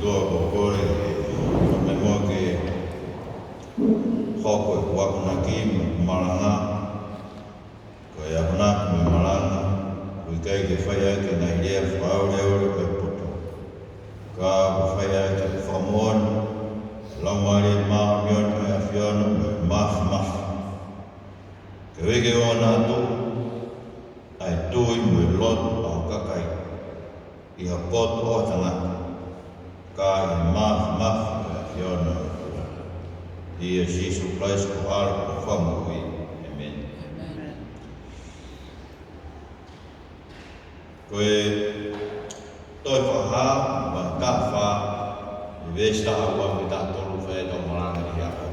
toa kokore me moa ke hoko e kuakuna ki maranga ko e ahuna me maranga kai ke whaia ke ngai rea whao reo e poto ka whaia ke whamon laumare maa mion e a whiano e maf ke wege o nātu ai tui mo e lot au kakai I ha poto o tangata ka I maf e a whiano I e Jesus Christ ko ara ko whamui. Amen. Koe toi whaha ma ka wha I vesta hawa mi ta tolu whae tau maranga I hako.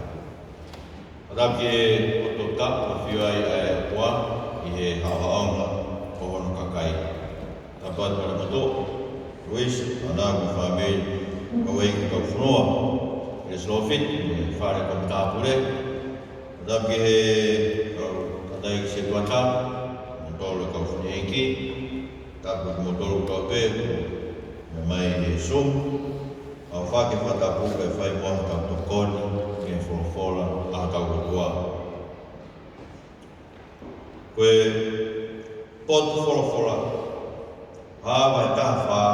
Ataki e oto tapu whiwai ai a kua I he hawaonga o hono kakai. Tapat para mato, Ruiz, anaku whamei, kawai ki kau whunua. E slofit, e whare kau tāpure. Ataki he katai ki se tuata, motolo kau whuneiki. Tapu ki motoro kau pe, me mai he sum, au whake whatapu e whai moa kau tokoni, e wholofola a kau kutua. Koe potu wholofola, hawa e tahwha,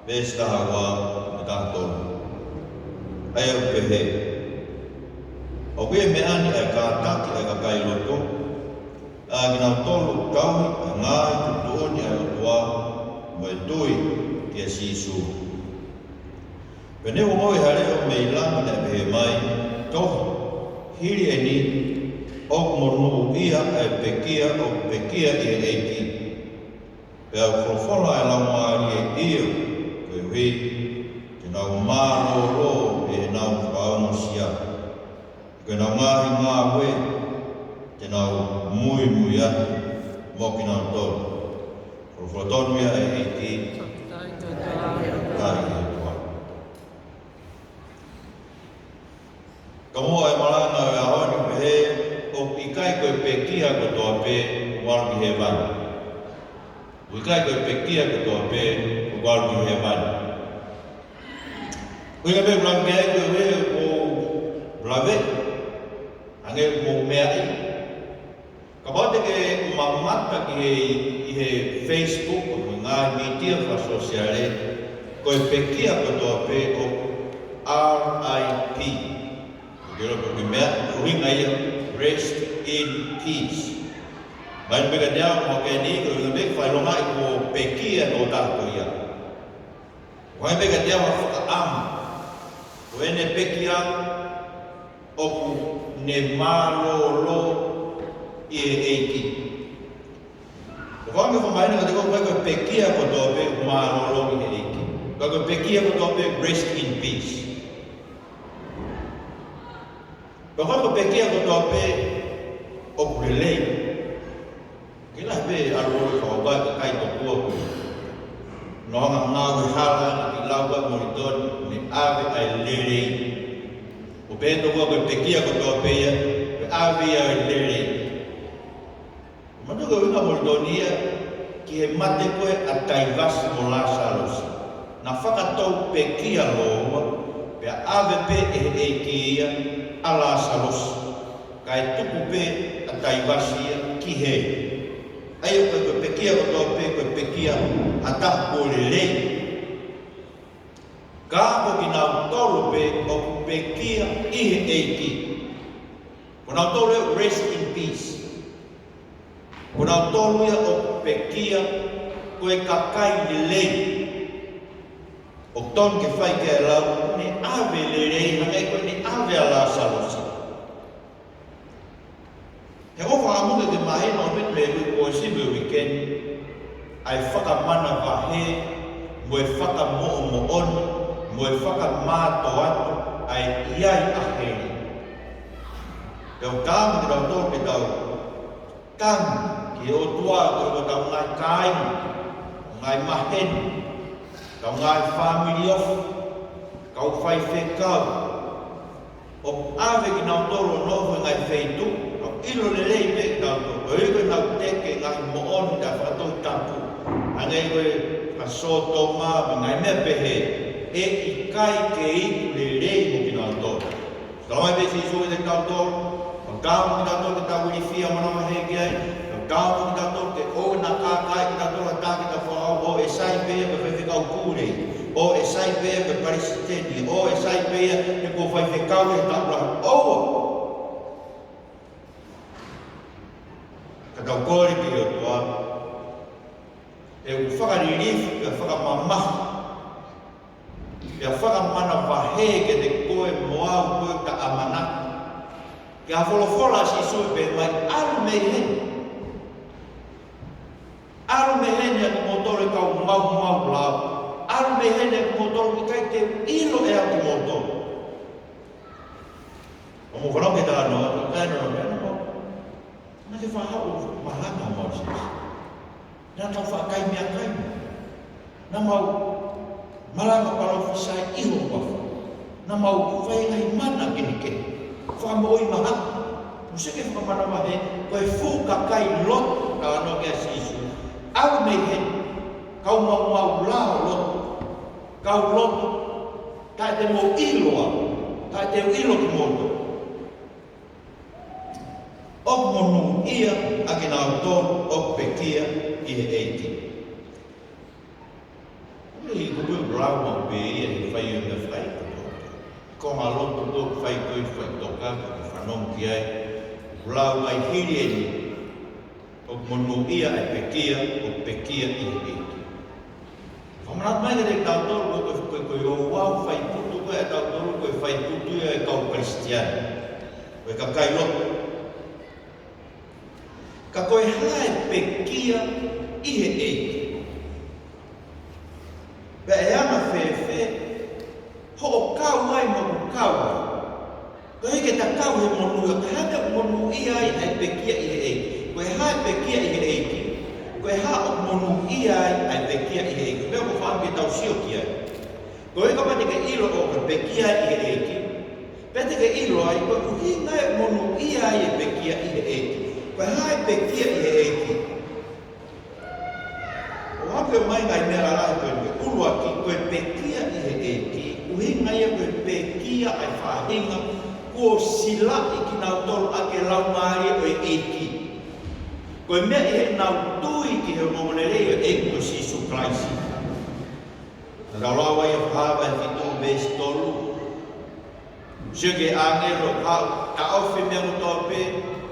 vesta hawa e tahtonu. Ai au pehe. O koe me ani ai ka taki ai ka kai loto, a gina tolu kaui a ngai tutuoni ai o tua mo e tui ki a sisu. Pene o moi hareo me ilami na pehe mai, tohi, hiri e ni, o monu ia ai pekia o pekia I e eiki. Pe au wholofola e lau maari e ia, koe hui, te nau māroro e nau whaonosia. Koe nau ngahi ngā we, te nau mui atu, moki nau tolu. Wholotonu ia e eiki, kāri e tua. Ka mua e maranga e ahoni pehe, o ikai koe pekia ko toa pe, walki he vani. O ikai koe pekia ko toa pe, walki he vani. Koe me blanke ai koe we o blave, ange mo mea I. Ka pate ke mamata ki he Facebook o ngā media wha sosiale, koe pekia ko toa pe o RIP. Kero ko ki mea, ruinga ia, rest in peace. Mai mega dea mo ke ni, koe nga me whailonga I ko pekia no tāko ia. Mai mega dea mo whakaamu, koe ne pekia oku ne mālolo I e eiki. Ko whange whamaina ka te koe pekia ko tō pe mālolo I e eiki. Koe pekia ko tō pe rest in peace. Ko whange pekia ko tō pe oku relay. Kina pe aroro ka wabai ka kai ko kua koe. Nohanga ngāwe hala I laua moritoni me ave ai lelei. O pēto kua koe pekia ko tō pe ia, pe ave ai lelei. Manu koe winga moritonia ki he mate koe a taivasi mo Lazarus. Na whakatou pekia loa, pe ave pe e ki ia a Lazarus. Ka e tuku pe a taivasi ia ki he. Ai o koe pekia ko tō pe koe pekia a tahu lelei. Ka ko ki nau tolu pe o pekia I he eiki. Ko nau tolu rest in peace. Ko nau tolu ia o pekia koe kakai lelei. O ton ke whai ke lau, ne ave lelei, hangai koe ne ave a Lazarus. He ofa amuke ke mahena o pet me koe sibe weekend, ai whakamana wahe, mo e whakamo'o-mo'on, mo e whakamātoato, ai iai aheri. Teo kāma ki tau tō pe tau, kāma ki o tua ko tau ngai kāinga, ngai maheni, tau ngai family of, kau whai whekau. O ave ki nau toro noho ngai wheitu, au ilo lelei pe nau tō, o iko nau teke ngai mo'on ta whakatau tapu, angai koe ka soto mā, ngai mea pehe, e I kai ke I le rei mo ki nā tō. Kalama te si sui te tau tō, o kāmu ki nā tō ke tau wiri whia manawa he ki ai, o kāmu ki nā tō ke o nā kākai ki nā tō la tā ki tā whakau, o e sai pēa me whewhekau kūrei, o e sai pēa me parisiteni, o e sai pēa me ko whewhekau e tāpura. Oua! Ka tau kōri ki o toa, e u whakaririfu, e whakamamahu, e whakamana wahege te koe moau koe ka amana. Ke a wholofola si sui pe mai aru me hene. Aru me hene aku motore kau mau lau. Aru me hene aku motore ki kai te ilo e aku motore. O mo whanau ke tā noa, o kai noa mea noa. Nā te whahau mahanga Moses. Nā tau whakai mea kai. Nā mau malanga parofisai iho wafu. Nā mau whaingai mana kenike. Whamoi maha. Musike whamana mahe, koe fuka kai lot ka anō kia sisu. Au mei he, kau mau lao lot. Kau lot, kai te mo iloa. Kai te ilo ki moto. O monu ia ake nā tō o pekia I he eiti. I kupu rau mau pe ia he whai o me whai. Ko ngā loto tō whai koe whai toka, ka whanong ki ai. Rau ai hiri e ni. O monu ia ai pekia, o pekia I he eiti. Whamanat mai te tau tōru koe o wau whai putu koe e tau tōru koe whai putu e kau Kristiani. Koe ka kai loto. Ka koe hae pekia I he eiti. Pe e ama whewhe, ho o kau ai mo o kau ai. Koe heke ta kau he monu, ka hata monu I ai ai pekia I he eiti. Koe hae pekia I he eiti. Koe ha o monu I ai ai pekia I he eiti. Koe ko whaambi tau sio ki ai. Koe ka pati ke ilo o koe pekia I he eiti. Pete ke ilo ai, koe uhi ngai monu I ai ai pekia I he eiti. Koe hae pekia I he eiti. O hape o mai ngai mera rai koe ulua ki koe pekia I he eiti. Uhi ngai koe pekia ai whahinga ko sila I ki nau tolu ake lau maari o e eiti. Koe mea I he nau tui ki he momonerei o e ko Sisu Kraisi. Nā rawa I whahawa e whitu vesi tolu. Sio ke angero ka ofi mea mo tō pe,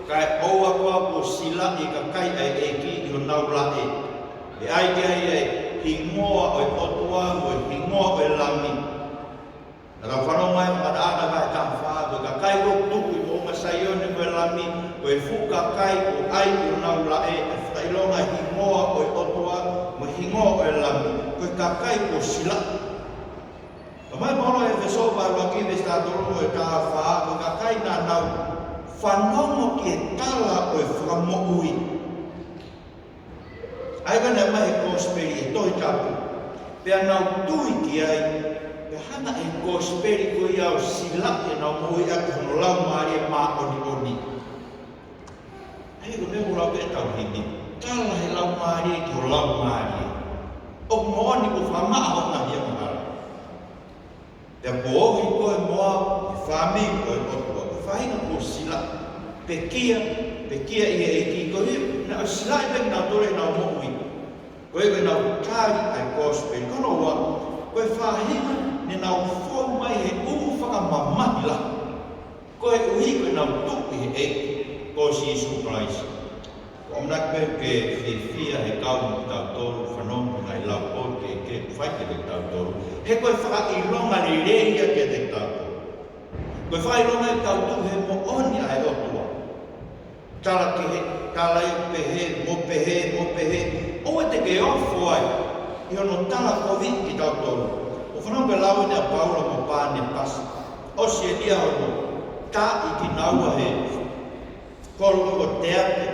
kai oua kua ko sila I ka kai ai eki I ho nau la e. E ai ke ai e hingoa o e otua o e hingoa o e lami. Nā whanau mai mana ana kai tamwhaa ko ka kai o tuku I mo masaione o e lami o e fuka kai o ai I ho nau la e e whailonga hingoa o e otua mo hingoa o e lami ko ka kai ko sila. Ka mai mono e wheso parua ki me statorongo e ka whaa ko ka kai nā nau whanongo ki e tala o e whakamoui. Aika nei mai e kōsperi e toi tapu. Pea nau tui ki ai, pe hana e kōsperi ko I au sila e nau mui atu hono lau maari e mā oni. Ai ko me urau ke tau hini. Tala he lau maari e ki ho lau maari. O moani ko whamaa ho na hia mahara. Pea pōhi ko e moa, e whami ko e otua. Ko whahinga ko sila. Pekia I he eiki. Ko he, na sila I peki nau tore nau moui. Ko e koe nau kāri ai kōsperi. Kono ua, ko e whahinga ne nau whau mai he umu whakamamahi la. Ko e uhi koe nau tuki he eiki. Ko Sisu Kraisi. Ko mnak me ke whiwhia he kau tau toru whanongu ngai lau o ke whaike te tau toru. He koe whakailonga ni rehia ke te tau toru. Koe whakailonga I tau toru he mo oni ai otua. Tala ke he, tala I mopehe. O e te ke ofo ai. I ono tala kovi ki tau toru. O whanau ke lau ina Paula mo pāne pasi. Osi e lia ono. Tā I ki naua he. Koro o te ate.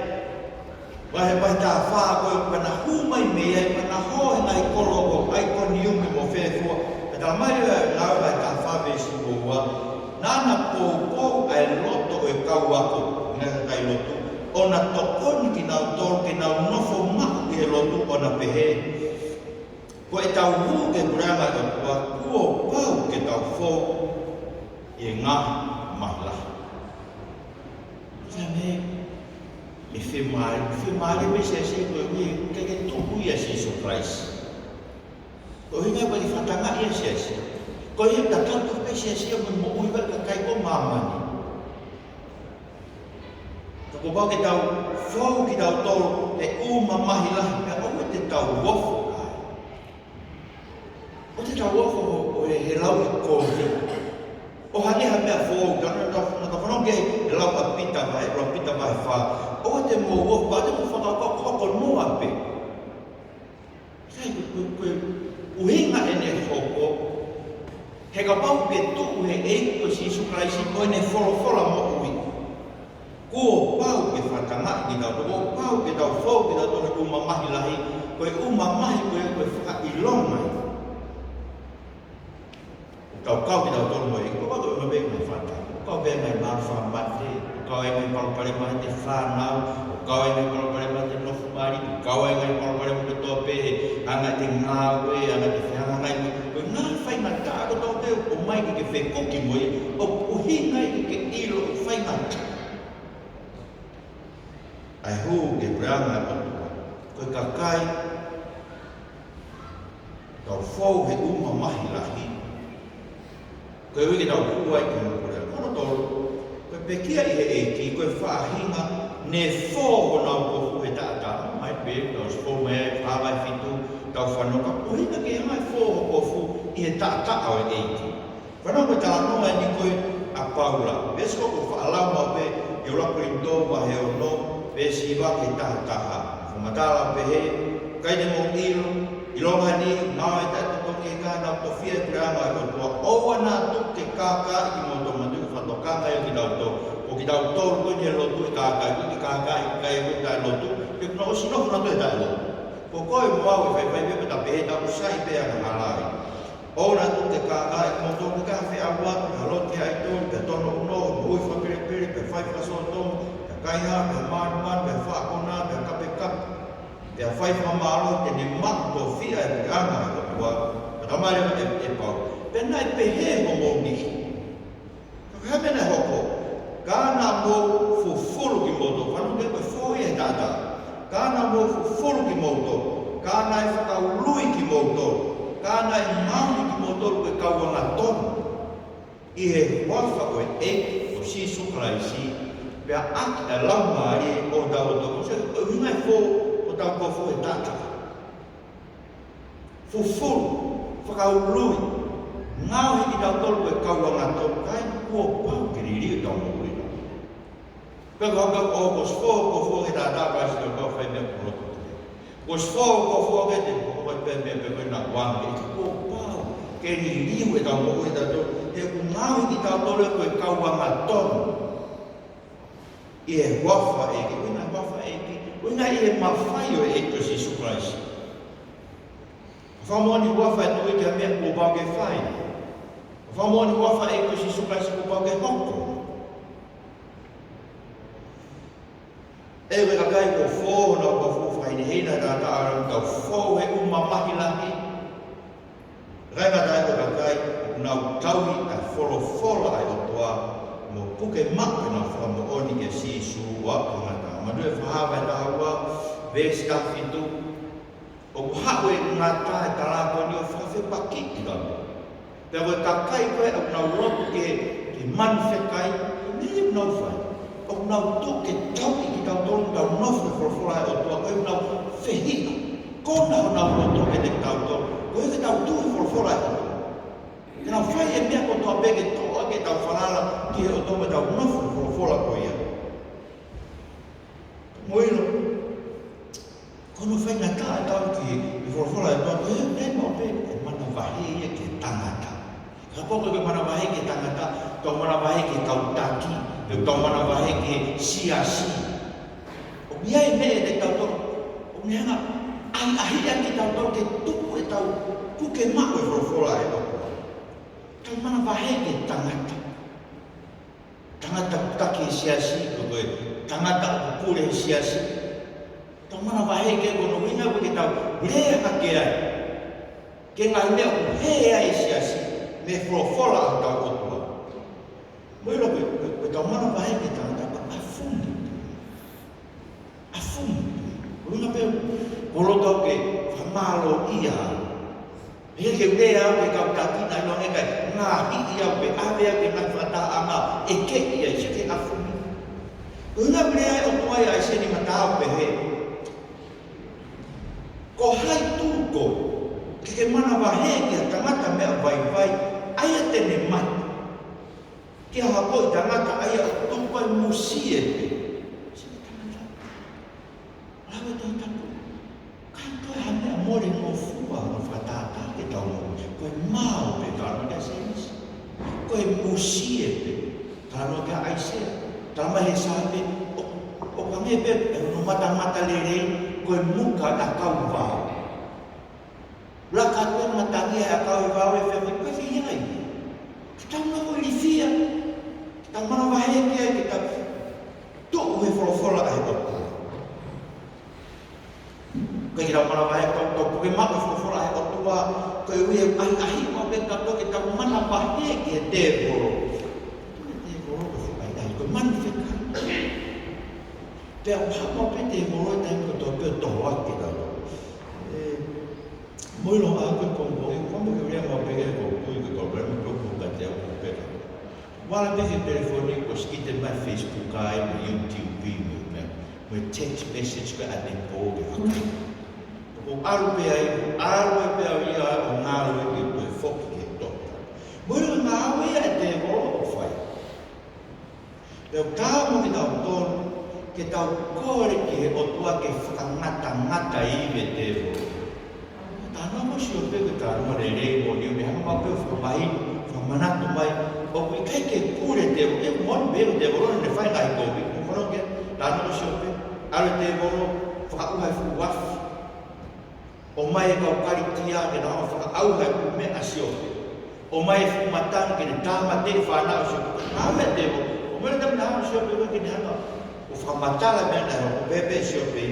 Wahe tā whaa koe pana humai mea I pana hoe ngai koro o ai koni ume mo whewhua. E tā mai lau ai tā whaa vesi o ua. Nana pou ai loto o e kau ako. Ngai kai loto. Ona tokoni ki nau tolu ki nau nofo maku ki he lotu ona pehe. Ko e tau huu ke kuranga o kua kuo fō e ngā mahila. Ia me e whemare me se koe ui ke tuku ia Jesus Christ. Ko hinga pa ni whatanga ia se. Ko ia tatatu pe se mo ui ka kai ko mamani. Ko ba ke tau fo ki tau tolo e uma mahila me o te tau wofo. O te tau wofo o he lau i kōhi. O hane ha mea fo na ka whanonge e lau a pita vai wha. O te mo wofo ba te mo whakakau koko noa pe. Sai koe uhinga e ne hoko. He ka pau ke tuku he eiko si Isu Kraisi koe ne wholofola mo ui. Ko pau ke whatanga ki tau, ko pau ke tau fau ki tau tōne uma mahi lahi, koe uma mahi koe whakailongai. Kau ki tau tōne moi, ko wako ima bēk mai whata. Kau bēk mai marwha mate, kau e mai palapare mai te whanau, kau e mai palapare mai te nofumari, kau e mai palapare mai te tōpe, anga te ngāwe, anga te whiangai mai. Koe ngā whai mai tāko tōpe, o mai ki ke whekoki moi, o uhingai ki ke ilo o whai mai tāko. Ai hu ke preanga atua, koe ka kai, tau fau he uma mahi lahi. Koe wiki tau kuai ki mokore, kono tolu, koe pekia i he eiki, koe whaahinga, ne fōho nau kofu he tātā, mai pe, tau spo mea, whawai fitu, tau whanoka, uhinga ke mai fōho kofu i he tātā au e eiki. Whanoka tā noa ni koe a Paula, vesko ko whaalau mau pe, i uraku i tō wahe o no, Pesi wa ke taha. Fumatala pehe, kai te mo ilo, ilonga ni, mau e tatu toke ka na tofia kreama e kotua. Owa na tuke kaka i mo to matu whatokanga i ki tau to. O ki tau tōru koe ni lotu i kaka, i ki kaka i kai koe tai lotu. Ke kuna o sinofu na to e tai lotu. Ko koe mo au e whai pepe ta pehe tau sai pea ka halai. O na tuke kaka i mo to ka whi awa, halote ai tōru, pe tono uno, ui whapere pere, pe whai whaso tomu. Kai ha, pe man, pe whakona, pe kape, pe whai whamaro, te ne mato whia e te anga e kotua, pe tamare e pau. Pe nai pe he homo ni. Ka mena hoko, kāna mō fufuru ki moto, whanu te koe whoi e tata. Kāna mō fufuru ki moto, kāna e whakaului ki moto, kāna e mauni ki moto koe kauanga tonu. I he wafa o e o Sisu Kraisi, pea aki a lauma e o tau o toko. Se o hingai fō o tau kofu e tata. Fufuru, whakaului, ngāo hiki tau tolu e kauanga tolu, kai kua pau ke riri o tau mō ina. Pea haka o kos fō kofu e tata pasi o kau whai mea kuroto. Kos fō kofu e te kofu e pēr mea pepe na wange, e kua pau ke riri o tau mō ina tolu. Te ku ngāo hiki tau tolu e koe kauanga tolu. I e wafa e ki, uina wafa e ki, uina i e mawhai o e ko Sisu Kraisi. Whamoni wafa e tui kia mea kua pau ke whai. Whamoni wafa e ko Sisu Kraisi kua pau ke hoko. E weka kai ko fōho na kua fuwhai ni heina tātā arau tau fōu he uma mahi lahi. Raima tai weka kai, nau tauhi a wholofola ai o toa, mo puke mape na whamo oni ke Sisu wa kongata. Manue whahawa e tahawa, vesi ka fitu, o hawe ngata e talako ni o whawhi paki i ramo. Pea koe ka kai koe au nau rotu ke manwhekai, nini nau whai. Au nau tō ke tau i ki tau tōru tau nofre wholofola e o tua, koe nau whehina. Kona ho nau rotu ke te tau tōru, koe ke tau tūhi wholofola e o tua. Ke nau whai e mea ko toa peke toa ke tau whanala ki he o tome tau nofre wholofola koe ia. Moino, kono whai ngā tā e tau ki i wholofola e toa, koe e mau peke e mana wahi e ke tangata. Ka poko ke mana wahi ke tangata, tau mana wahi ke kautaki, tau mana wahi ke siasi. O mia e me e te tau tōru, o mia ngā ahia ki tau tōru ke tupu e tau puke mako e wholofola e toa. Tau mana wahi ke tangata. Tangata kutaki e siasi, koe tangata upure e siasi. Tau mana wahi ke kono winga ke tau lea ka ke ai. Ke ngā mea u hea e siasi. me fora a tau otua. Moi lo ko tau mana vai ke tanga a fundo. A fundo. Una pe polo tau ke famalo ia. Ia ke lea ke kau tatina no e kai nga hi ia pe ave ke na fata ama e ke ia ke a fundo. Una lea o tua ia se ni mata pe he. Ko hai tuko ke mana vahe ke tangata me vai vai aia tene mat ke hapo tangata aia tupai musie sini tangata lawe tangata kanto hame amore mo fua no fatata ke tau ko mau pe tano ke senis ko musie pe tano ke aise tama he sabe o kame pe no mata lere ko muka da kau va la katua matangi a kau va e fe ko fi ai kita mo li fia kita mana va he ke kita to we fora ai ko kita mana va he to ko ma ko fora ai ko tua ko we ai ko pe ka to kita mana va he ke te boro ko ai ko man fe pe o ha pe te boro ta ko to pe to wa ke da moi lo a ko ko quando eu ia mo pegar ko ko problema ko ko ka te ko pe wala pe ke telefone ko skite ma Facebook ai mo YouTube me text message ko a de po ko alu pe ai ia o ngalo ke ko fok ke to moi lo na we a te ko fai eu ka mo ke tau ton ke tau ko ke o tua ke ngata i ve te tano mo si o pe ke tano re mo ni me ha ma pe fo mai fo mana to mai o pe kai ke pure te o mo be te o ne fai dai ko bi mo ke tano mo si o pe ale te o fo ka mai fu wa o mai ka kari tia ke na fo ka au ha ku me asio o mai fu matan ke ta ma te fa na o ale te o mo te na si o pe ke ni ha o fo matala me na o pe si o pe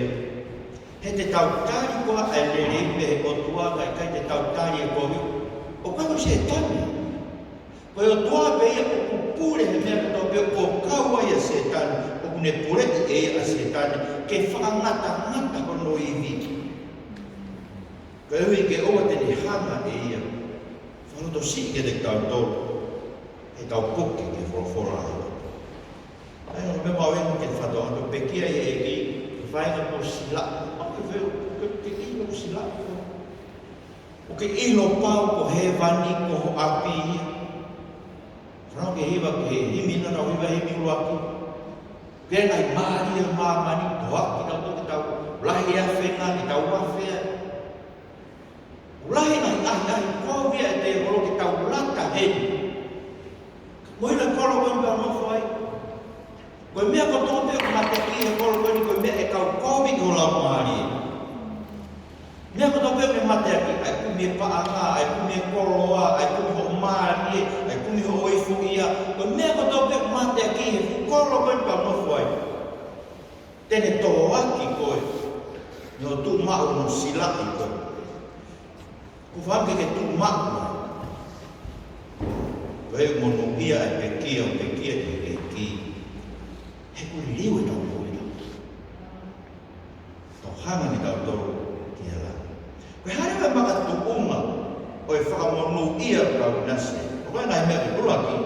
he te tautari koa e lerepe o tua kai te tautari e kovi. O kako se tani. Koe o tua peia o kupure he mea kato peo o kaua ia se tani. O kune pure e a se tani. Ke whaangata kono iwi. Koe hui ke oa tene hanga e ia. Whanoto si ke te tautoro. He tau puki ke whorofora ai. Ai no me mawengu ke whatoa. Ko pekia e ki. Whainga po sila. O ke ilo pau ko he vani ko ho api rau ke hiwa ke himi na rau hiwa himi uaki ke nai maari e maamani toaki na toki tau lahi a whenga ki tau wawhea lahi nai ahi kōwia e te horo ki tau lata heni moina kolo koe mea mofo ai koe mea ko tōpe o mate ki he kolo koe mea e kau kōwi ki ho lau maari mea ko tōpe me mate aki, ai kumi e paanga, ai kumi e koroa, ai kumi ho maari, ai kumi ho oifu ia. Ko mea ko tōpe mate aki, he koro koe pa mofu ai. Tene tō aki koe, no tū mau no silaki koe. Ku whanke ke tū mau ai. Koe monu ia e pekia e ki. He kuri riu e tau koe tau. Tau hanga ni tau toro. Koe hare mai maka tukunga o e whakamonu ia kau nase. O koe nai mea ki pulaki.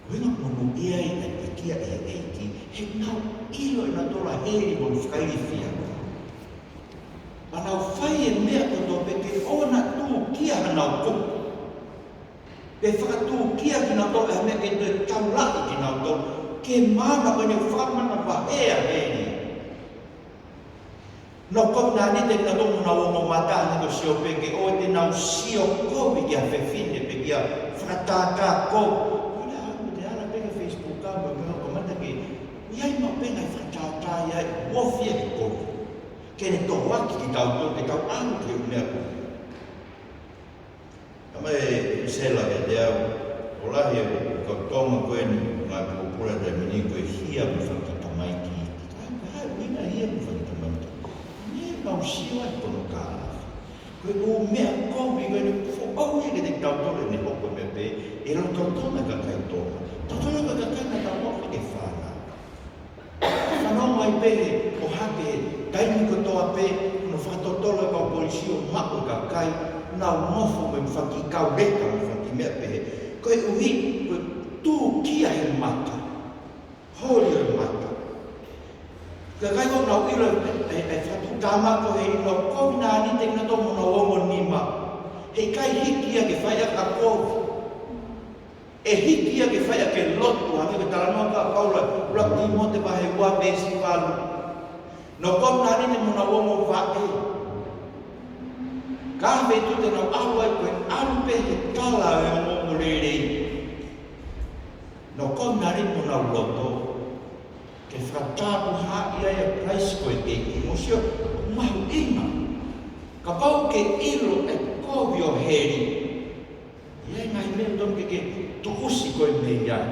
Koe ngā monu ia i nai pekia e eiki. He nau ilo i nā tola heri monu whakairi fia. Ma nau whai e mea koto peke o na tū kia hanau kuku. Pe whakatū kia ki nā tola e mea ke te taulaki ki nā tola. Ke māma koe ne whamana wahea heri. No kau nā ni te katomu na wongo mata ni ko sio peke o te nau sio kovi ki a whewhine pe ki a whakataka ko. Kona hamu te ala peke Facebook ka mo pēho ko mata ki iai ma pēngai whakataka iai wofia ki kovi. Kene tō waki ki tau tō te tau anu ki o mea ko. Kama e sela e te au o lahi e ka tonga koe ni ngā pōpura te mini koe hia mi whakatamai ki. Hai wina hia mi whakatamai ki. Nau siwa e pono kāra. Koe o mea kōmi koe ni au e ke tau tole ni hoko me pe, e ro tau tona ka kai tōna. Tau tona ka kai na tau moka ke whana. Whanau mai pe o hake, taimi ko toa pe, no whatotola ka polisio mako ka kai, nau mofo me mwhaki kau reka me mwhaki mea pe. Koe uhi, koe tū kia he mata. Hori he mata. Ka kai ko nau ilo e whatu tāmako he ino kovi nā ni te ina tomo na ongo nima. He kai hikia ke whaia ka kovi. E hikia ke whaia ke lotu hangi ke taranoa ka kaula raki mo te pahe ua besi walu. No kovi nā ni te mo na ongo whae. Ka me tu te nau alu ai koe alu pe he tala e o ongo rerei. No kovi nā ni mo na loto. Ke whakatapu ha'i ai a price koe e mosio mahu inga. Ka pau ke ilo e kovi o heri. Iai ngai mea tono ke tuusi koe mei ai.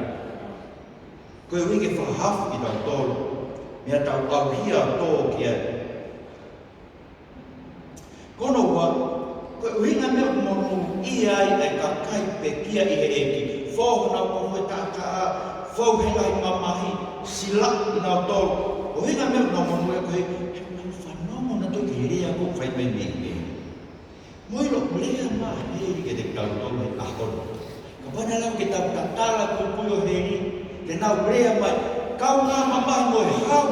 Koe ui ke whahafu i tau tolu. Mea tau au hia tō ki ai. Kono ua, koe ui ngā mea monu i ai e ka kai pe kia i he eki. Whohona ko hoi tātaa, whau he ngai mamahi, sila i nā tolu. O hinga mea nā monu e koe, he manu whanongo na toki he rea ko whai mai mei. Moilo lea mā heri ke te kau tolu he ahono. Ka wana lau ke tau tatala ko puyo heri, te nau lea mai, kau ngā mamahi mo e hau.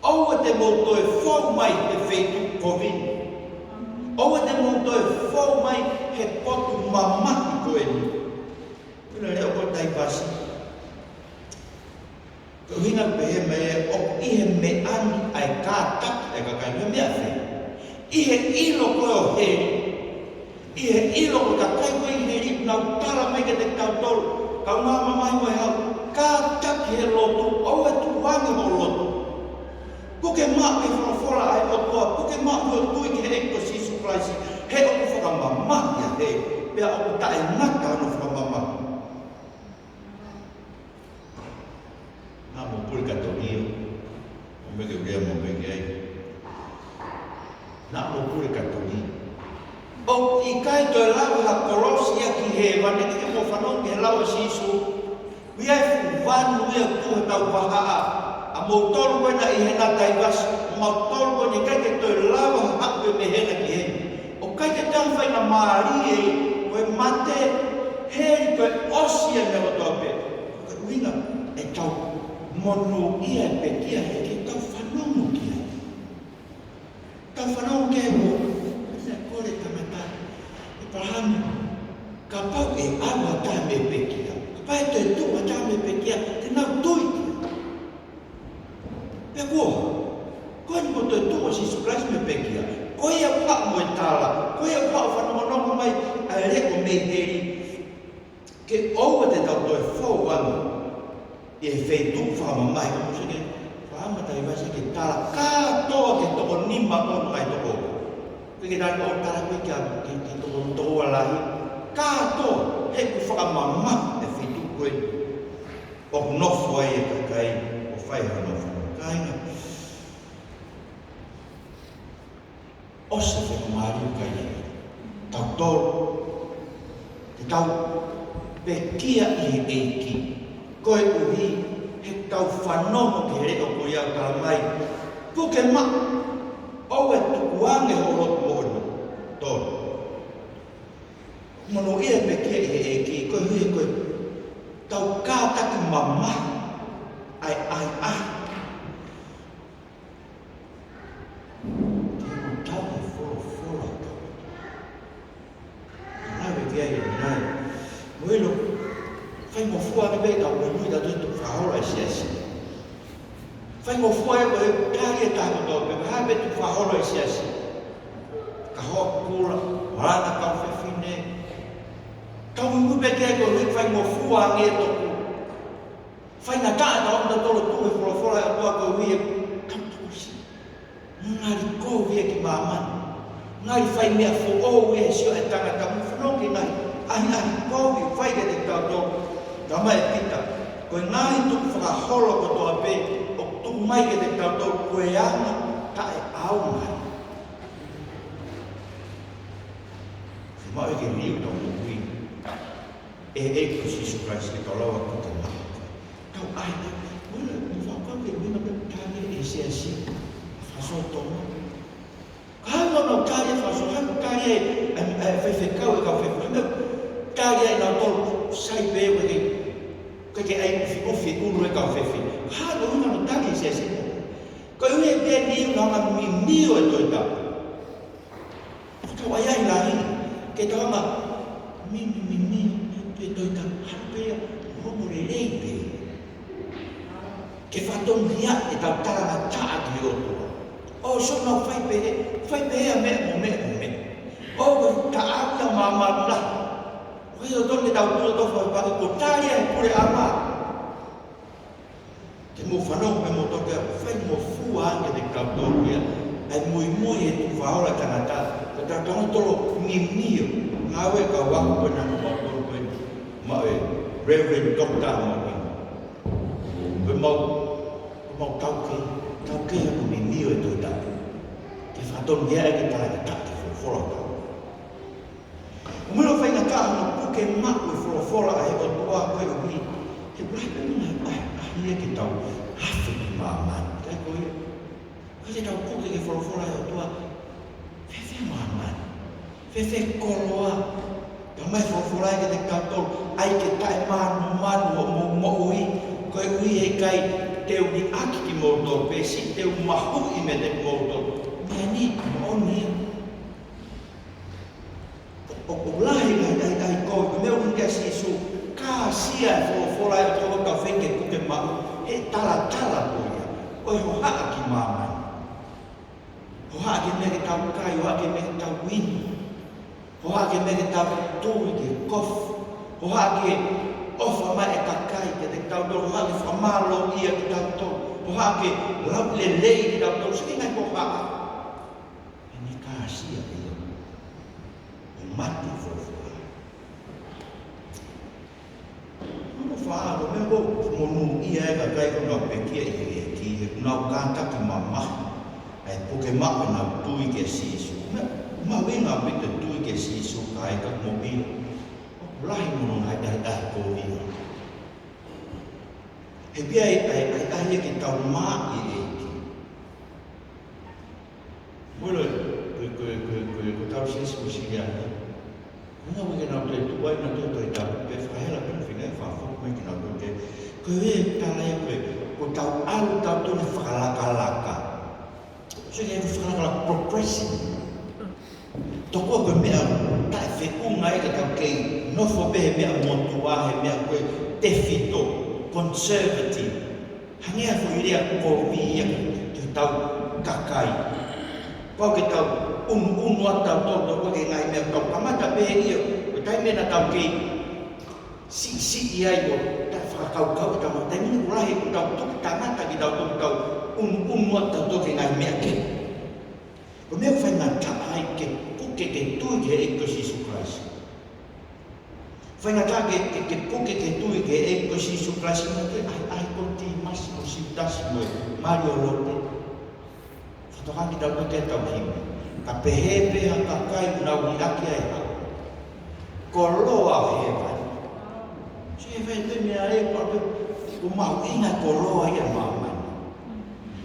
Oua te mouto e whau mai te wheitu kovini. Oua te mouto e whau mai he potu mamahi koe ni. Kuna leo ko tai pasi. Ko hinga pehe me o ihe me ani ai ka tak e ka kai mea whi. Ihe ilo koe o heri. Ihe ilo ko ka kai koe i heri nau tala mai ke te tau tolu. Kau ngā mamai mo e hau. Ka tak he lotu. Au e tu wangi mo lotu. Puke maa e whawhora ai o toa. Puke maa o tui ki he eko sisu kraisi. He o ku whakamamahi a he. Pea o ku tae ngaka no whakamamahi. Nā mo puri katoria, o mege rea mo mege ai. Nā mo puri katoria. O i kai toi lau ha korosia ki he wane ke mo whanau ki he lau sisu. Ui ai whanu ia kuha tau wahaa. A mo tolu koe na i hena taivas. Mo tolu koe ni kai ke toi lau ha haku me hena ki he. O kai ke tau whai na maari e koe mate heri koe osia me o toa pe. Koe uina e tau monu ia e pe kia he ke tau whanongo kia. Tau whanongo kia mo, ina kore tamata, e parahami, ka pau e awa tā me pe kia. Ka pai te tua tā me pe kia, te nau tui kia. Pea kua, koe ni mo te tua si suklasi me pe kia. Koe ia pa mo e tāla, koe ia pa o whanongo mai, a reko me heri, ke oua te tau toi whau anu. E whei tū whama mai, ka musa ke whama tai wasi ke tala kātoa ke toko nima ono ai toko. Koe ke tāna o tala koe ke toko toa lahi. Kātoa, he ku whakamama e whei tū koe. O nofo ai e kakai, o whai hana whama kainga. Osa whakamari o kai e. Tau tōru, te tau pe kia i he eiki. Koe uhi, he tau whanongo ki he reo koe iau tā mai. Puke ma, au e tukuange ho roto mohono, tōru. Mono ia me kia i he eki, koe hui koe, tau kātaki mamma, ai. Tēnō tau he whora tau. Nāwe kia i nai. Moelo, whai mo fua ni pei tau nui da tuitu whahora i siasi. Whai mo fua e koe kāri e tāko tau, pe hape tu whahora i siasi. Ka hoa kura, rana kau whewhine. Tau nui pe kia koe hui whai mo fua nge toku. Whai na taa tau onda tolo tuhe whora e tua koe hui e tau tukusi. Ngari kou hui e ki māmani. Ngari whai mea who e sio e tangata mu whanongi nai. Ai kou i whai ke te tau tau. Tama e pita, koe ngāhi tuku whakaholo ko toa pe, o tuku mai ke te tau koe anga, ta e au mai. Mau ke riu tau kui. Ko Jesus Christ ke kalau aku tenang. Kau ai, boleh mufakkan ke mina kali esiasi. Faso tomo. Kalau no kali faso han kali kau kali na tol sai be ke ai fi ulu kau Kalau no kali esiasi. Kau ni be ni na mi o to Kau ayah lain, kita orang mimi itu tak hampir umur lebih. Kita tu lihat kita tak ada dia tu. Oh, so nak fight ame. Oh, tak ada mama lah. Kita tu kita tu pakai kota yang pura ama. Temu fanong memo tu ke fight mo fuan ke dekat tu dia. Ai mui itu faham lah Canada. Kita tahu tolo mimi ngawe kawak pernah motor pun mau Reverend Doctor mau kau ke yang mimi itu tak. Kita tahu dia kita lagi tak follow kau. Mula fai ngata no ke mak we follow ai o tua ko ni. Ke brai pun ai kita hafi mama. Kai ko Kasi daw po kaya follow ay tua. Fefe mama. Fefe koloa. Kamay follow ay kita katol ay kita man mo ui. Kay ui kay teu ni aki motor pesi teu mahu imedek motor. Nani oni. Olahi ay ko meu ngi sisu. Kasia follow ay tua ka feke kuke mau. Tala po ya. Oi ho aki mama. Hoa ke me ta kai, hoa ke me ta win. Hoa ke me ta tu ke kof. Hoa ke ofa ma e kai ke te tau do hoa ke famalo ia ke tau to. Hoa ke lau le ke tau to skinga ko ha. Ini kasih ya. Mati fo. Mo fa do me go mo ia ka kai ko no pe ki no kanta ki mama. Porque mak na tui ke sisu. Ma wenga bit tui ke sisu kai ka mobil. Lai mo ngai dai ko ni. He bia ai ke tau ma i. Mula ko tau sisu sia. Nga we na te tu ai na tu ta pe fa hela pe fina fa fo me ki na ko ke. Ko e ta lai ko tau al tau tu fa la So dia berfirman kalau progressing. Toko ke mea tak fekungai ke kau ke no fobe mea montua mea ko defito conservative. Hanya fo iria ko vi que tau kakai. Kau ke tau wata tau ko ke ngai mea tau kamata be ia. Tai mea tau ke si ia yo tak fa kau tau tai ni ulahi tau tu tangan tak tau wata tau ke ngai mea ke. O meu fai ngata ai ke puke ke tui ke eko Sisu Christ. Fai ngata ke puke ke tui ke eko Sisu Christ. Ai konti mas o sitas mo Mario Lote. Fatokan kita lote tau hime. Ka pehepe haka kai na wiaki ai ha. Koloa hewa. Si fai te mea e pa o mau inga koloa ia mama.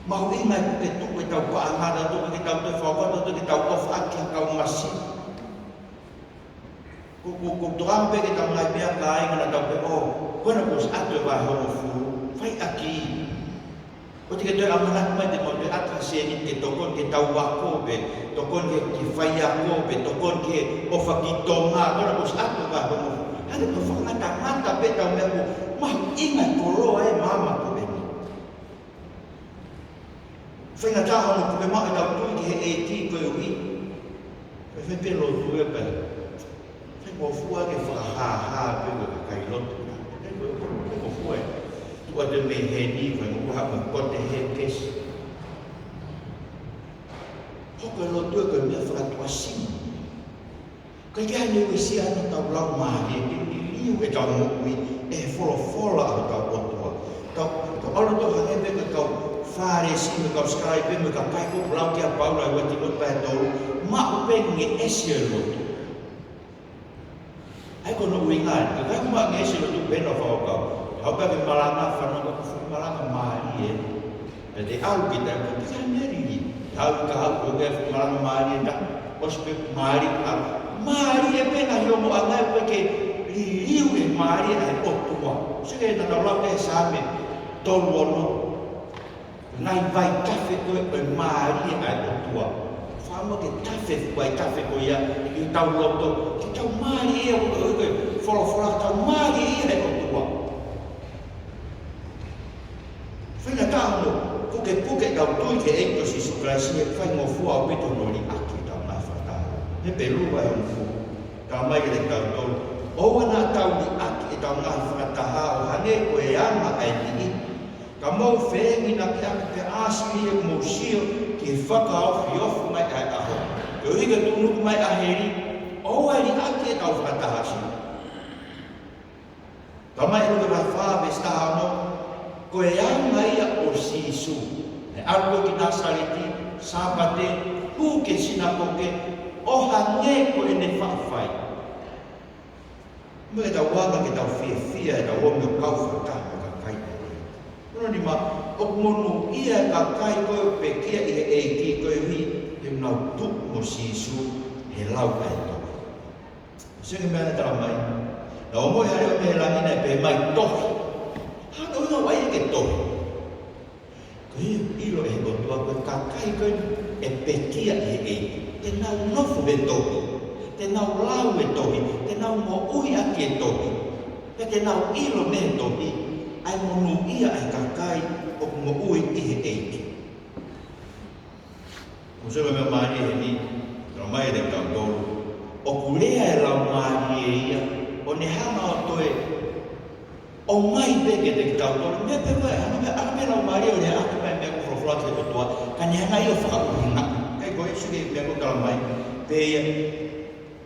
Mau ingat ke tu kita buat amal tu kita buat fokus tu kita off aki kau masih. Kuku tuang pe kita mulai biar lain kena tahu pe oh, kau nak bos atu bahawa fai aki. Kau tiga tu amanat mai de mau atas ini ke tokon ke tahu wako pe, tokon ke fai ako pe, tokon ke off aki tonga kau nak bos atu bahawa. Ada tu fakta mata pe tahu aku mau ingat kolo mama tu. Fai ngata hono ko ma ita tu ke eti ko wi. Fai pe lo tu e pe. Fai mo fua ke fa ha pe ko kai lo tu. Ko mo fua. Tu ada me he ni fai mo ha mo ko te he kes. Ko ko lo tu ko me fa tu asin. Kai ga ni we si ana ta blau ma ni ni we ta mo wi e follow ta ko tu. Ta alo to ha ne pe ko Faresi me kau scribe me kau kai ko blau ke Paula wati lo pa do ma upeng nge esio lo ai kono uinga ka ka ma ngesi lo tu beno fa ka au ka malanga fa no ka malanga mai e de au kita ko ka meri au ka ko ke malanga mai da ospe mai mai e pena yo mo anga porque liu e mai ai otua se ke na la ke same tolo nai vai cafe ko e mai ai otua fama ke cafe ko ya i tau loto ki tau mai e o folo tau mai e ai otua fina tau puke tau tui ke eito si sukrasi e fai mo fua o pito no li aki tau na fata ne pelu vai on fu tau mai ke tau tau o wana tau li aki tau na fata ha o hane ko e ama ai ni ka mo fengi na ke aki te asli e mo sio ki whaka o whiofu mai ai aho ke uhiga tunuku mai aheri o ai li aki tau fata ha si ka mai uke mai whawe staha no ko e anga ia o sisu e arko ki nasariti sabate puke sinapoke o hange ko e ne whawhai me ta wanga ke tau fia e ta wonga kau whaka ka kai kono ni ma o monu ia ka kai ko pe kia i e ki ko e hui e nau tu mo sisu he lau kai to singa mea ta mai na o moi hare o me langina pe mai tohi hana unga wai ke tohi ko ilo e kotua ko ka kai ko e pe kia i e te nau nofu e tohi te nau lau e tohi te nau mo ui aki e tohi te nau ilo me tohi ai monu ia ai kakai o mo ui i he eiki. Ko sewa mea maari he ni, no mai re kau tolu. O kurea e lau maari e ia, o ne hama o toe, o mai peke te kau tolu. Mea pewa e hana me lau maari o ne aki mai mea kufrofula te kotua, ka ne hana i o whakapuhinga. Kai koe suke mea kukala mai, peia,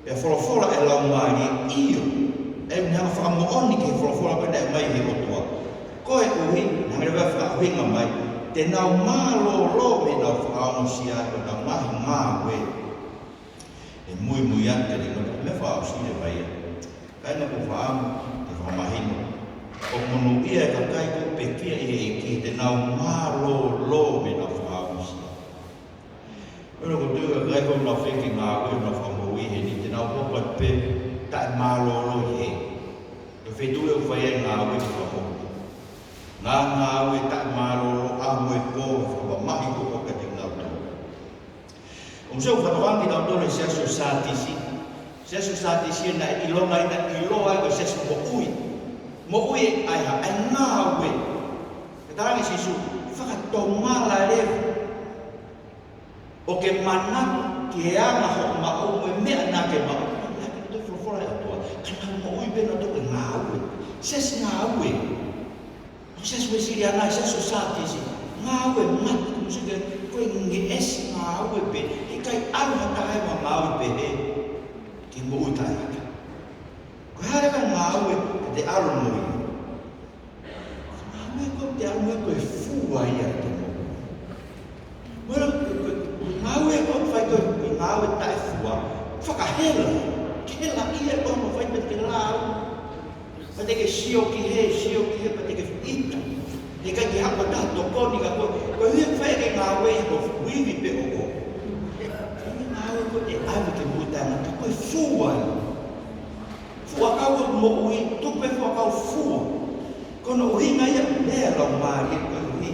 e wholofola e lau maari iyo. E mea whakamooni ke wholofola pene e mai he kotua. Koe uhi, nangere wea whakapuhinga mai, te nau mālo lo me nau whakaonosia o nau mahi māwe. E mui ante ni no me whaosia mai. Kai na ku whaamu, te whamahino. O monu ia e ka kai ko pekia i ki te nau mālo lo me nau whakaonosia. Ero ko tuka kai ko nau whenki māwe o nau whamui he ni te nau hopa pe tae mālo lo he. E whetue o whaia ngā wiki whamoku. Ngā ngāwe tae maroro a moe kōwha mahi koko ka te ngau tō. O mseo whatawangi ngau tō le seasu sātisi. Seasu sātisi e na ilonga ina iloa i ko seasu mo ui. Mo ui ai ha, ai ngāwe. E tarangi sisu, whakatō mala revu. O ke manaku ki e anga ho ma o moe mea nā ke ma o. Nā ke tō whorofora e atua. Kana mo ui bena tō ke ngāwe. Seasu ngāwe. Sesu e siri anai, sesu sātisi. Ngāwe mati kumusike, koe nge esi ngāwe pe. He kai aruha tae wa ngāwe pe he. Ki mo utai haka. Koe hareka ngāwe ke te aru mui. Ngāwe koe te aru mui koe fua ia te mo. Mora, ngāwe koe whai koe ngāwe tae fua. Whakahela. Kela ia koe mo whai pe te lau. Pate ke sio ki he, pate ke ita. He kai ki hapa tato koni ka koe. Koe hui whae ke ngā wei ko wiwi pe o ko. Ngā wei ko e awe ke mūtanga ka koe fua. Fua kau mo ui, tupe fua kau fua. Kono uhinga ia lea lau maari e koe uhi.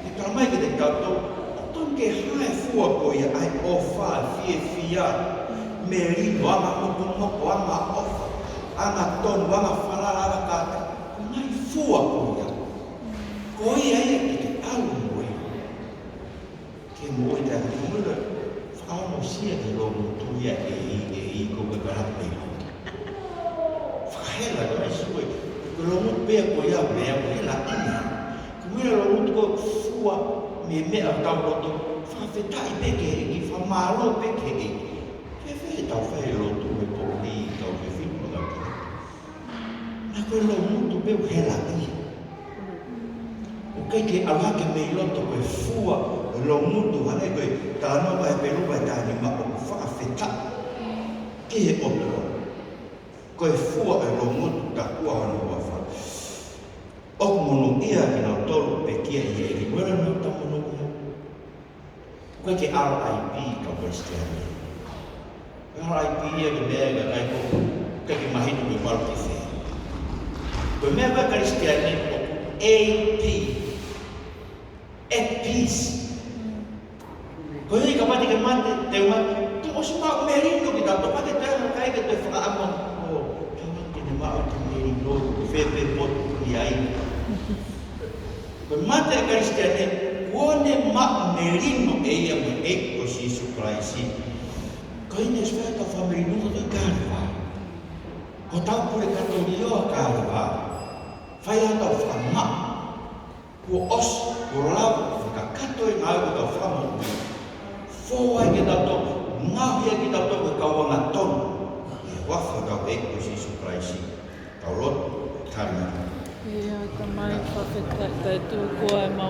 He karamai ke te kato, o ton ke hae fua ko ia ai o wha fia. Me rino ama kutu moko ama ofa. Anga ton wanga whalarara kata, nai fua kuia. Ko ia ia ki te alu moe. Ke moe te ahumura, whakaono sia te lomu tuia e i ko ka karape. Whakahela ko ai sue, ko lomu pea ko ia mea, ko hela ina. Ko mira lomu ko fua me mea tau roto, whawhetai peke e ki whamaro peke e. Whewhe tau whahe roto me pōni tau me whinu. Nā koe lau mutu meu hela ia. O kei ke awa ke mei loto koe fua lau mutu hane koe tānoa e peruwa e tāni ma o whakawheta. Ke he otoa. Koe fua e rongotu ta kua hana hua wha. O mono ia ki nau tolu pe kia i e ki wera nau ta mono ia. Koe ke RIP ka Westiani. RIP ia ke mea ka kai ko kai ke mahinu me waru ki whea. Koe mea ka Kristiani o AP. At peace. Koe hei ka pati ke mate te umate. Tu o si pao merino ki tato. Pake te hana kai ke te whakaamon. O, te umate ne mao te merino. Whepe motu i ai. Koe mate a Kristiani. Kuone ma merino e ia me eko si Isu Kraisi. Koe ine svea ka whamerino to i kārewa. Ko tau pure kato i o a kārewa. Whai atau whama. Ko os, ko rau, ka kato i ngā ua ka whamo. Fōai ke tato, ngāhia ki tato ke kauanga tonu. E wafa kau eko si Isu Kraisi. Kau roto, tāringa. Ia, ka mai whawhetai tu koe mau